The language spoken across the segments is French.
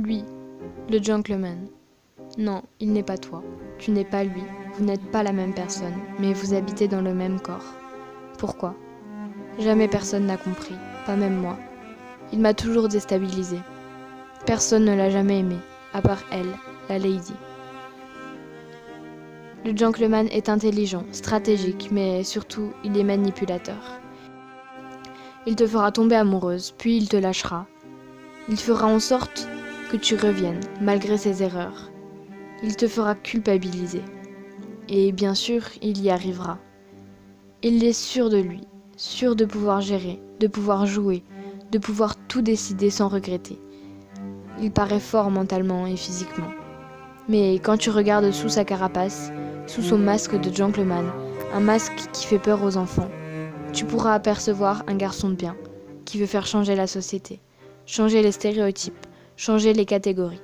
Lui, le gentleman. Non, il n'est pas toi. Tu n'es pas lui. Vous n'êtes pas la même personne, mais vous habitez dans le même corps. Pourquoi ? Jamais personne n'a compris, pas même moi. Il m'a toujours déstabilisé. Personne ne l'a jamais aimé, à part elle, la lady. Le gentleman est intelligent, stratégique, mais surtout, il est manipulateur. Il te fera tomber amoureuse, puis il te lâchera. Il fera en sorte que tu reviennes, malgré ses erreurs. Il te fera culpabiliser. Et bien sûr, il y arrivera. Il est sûr de lui, sûr de pouvoir gérer, de pouvoir jouer, de pouvoir tout décider sans regretter. Il paraît fort mentalement et physiquement. Mais quand tu regardes sous sa carapace, sous son masque de gentleman, un masque qui fait peur aux enfants, tu pourras apercevoir un garçon de bien, qui veut faire changer la société, changer les stéréotypes, changer les catégories.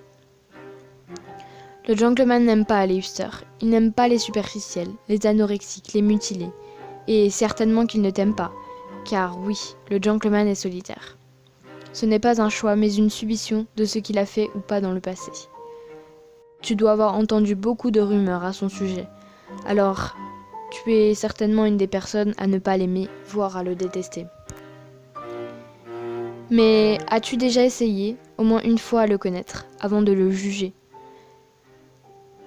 Le gentleman n'aime pas les hipsters, il n'aime pas les superficiels, les anorexiques, les mutilés. Et certainement qu'il ne t'aime pas, car oui, le gentleman est solitaire. Ce n'est pas un choix, mais une submission de ce qu'il a fait ou pas dans le passé. Tu dois avoir entendu beaucoup de rumeurs à son sujet. Alors, tu es certainement une des personnes à ne pas l'aimer, voire à le détester. Mais as-tu déjà essayé, au moins une fois, à le connaître, avant de le juger ?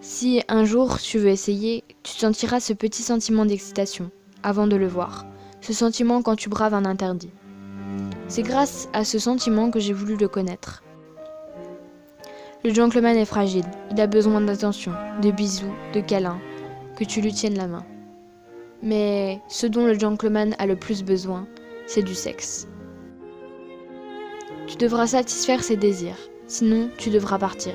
Si un jour tu veux essayer, tu sentiras ce petit sentiment d'excitation, avant de le voir, ce sentiment quand tu braves un interdit. C'est grâce à ce sentiment que j'ai voulu le connaître. Le gentleman est fragile, il a besoin d'attention, de bisous, de câlins, que tu lui tiennes la main. Mais ce dont le gentleman a le plus besoin, c'est du sexe. Tu devras satisfaire ses désirs, sinon tu devras partir.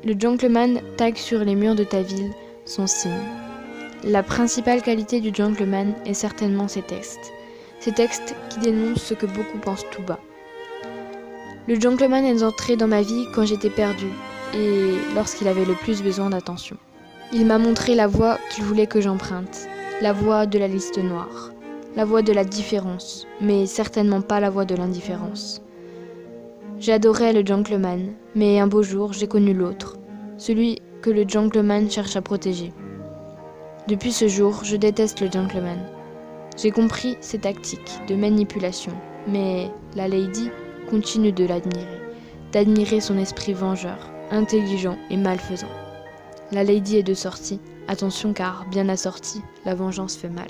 Le gentleman tague sur les murs de ta ville son signe. La principale qualité du gentleman est certainement ses textes. Ces textes qui dénoncent ce que beaucoup pensent tout bas. Le gentleman est entré dans ma vie quand j'étais perdue et lorsqu'il avait le plus besoin d'attention. Il m'a montré la voie qu'il voulait que j'emprunte, la voie de la liste noire, la voie de la différence, mais certainement pas la voie de l'indifférence. J'adorais le gentleman, mais un beau jour, j'ai connu l'autre, celui que le gentleman cherche à protéger. Depuis ce jour, je déteste le gentleman. J'ai compris ses tactiques de manipulation, mais la lady continue de l'admirer, d'admirer son esprit vengeur, intelligent et malfaisant. La lady est de sortie, attention car, bien assortie, la vengeance fait mal.